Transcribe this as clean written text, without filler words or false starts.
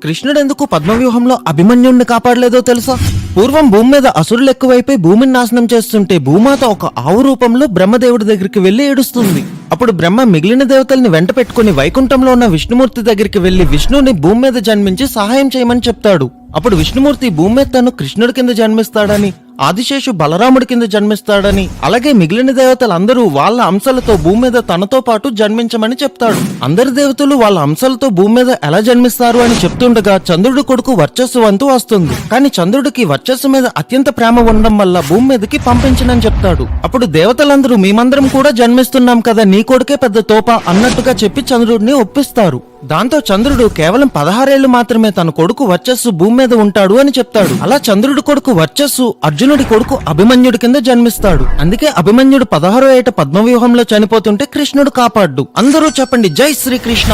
కృష్ణుడెందుకు పద్మవ్యూహంలో అభిమన్యుణ్ణి కాపాడలేదో తెలుసా? పూర్వం భూమి మీద అసురులు ఎక్కువైపోయి భూమిని నాశనం చేస్తుంటే భూమాత ఒక ఆవు రూపంలో బ్రహ్మదేవుడి దగ్గరికి వెళ్లి ఏడుస్తుంది. అప్పుడు బ్రహ్మ మిగిలిన దేవతల్ని వెంట పెట్టుకుని వైకుంఠంలో ఉన్న విష్ణుమూర్తి దగ్గరికి వెళ్లి విష్ణుని భూమి మీద జన్మించి సహాయం చేయమని చెప్తాడు. అప్పుడు విష్ణుమూర్తి భూమి మీద తను కృష్ణుడి కింద జన్మిస్తాడని, ఆదిశేషు బలరాముడి కింద జన్మిస్తాడని, అలాగే మిగిలిన దేవతలందరూ వాళ్ళ అంశాలతో భూమి మీద తనతో పాటు జన్మించమని చెప్తాడు. అందరి దేవతలు వాళ్ళ అంశాలతో భూమి మీద ఎలా జన్మిస్తారు అని చెప్తుండగా చంద్రుడి కొడుకు వర్చస్సు వంతు వస్తుంది. కానీ చంద్రుడికి వర్చస్సు మీద అత్యంత ప్రేమ ఉండడం వల్ల భూమి మీదకి పంపించనని చెప్తాడు. అప్పుడు దేవతలందరూ మేమందరం కూడా జన్మిస్తున్నాం కదా, నీ కొడుకే పెద్ద తోప అన్నట్టుగా చెప్పి చంద్రుడిని ఒప్పిస్తారు. దాంతో చంద్రుడు కేవలం 16 ఏళ్లు మాత్రమే తన కొడుకు వర్చస్సు భూమి మీద ఉంటాడు అని చెప్తాడు. అలా చంద్రుడి కొడుకు వర్చస్సు అర్జునుడి కొడుకు అభిమన్యుడి కింద జన్మిస్తాడు. అందుకే అభిమన్యుడు 16వ ఏట పద్మవ్యూహంలో చనిపోతుంటే కృష్ణుడు కాపాడ్డు. అందరూ చెప్పండి, జై శ్రీకృష్ణ.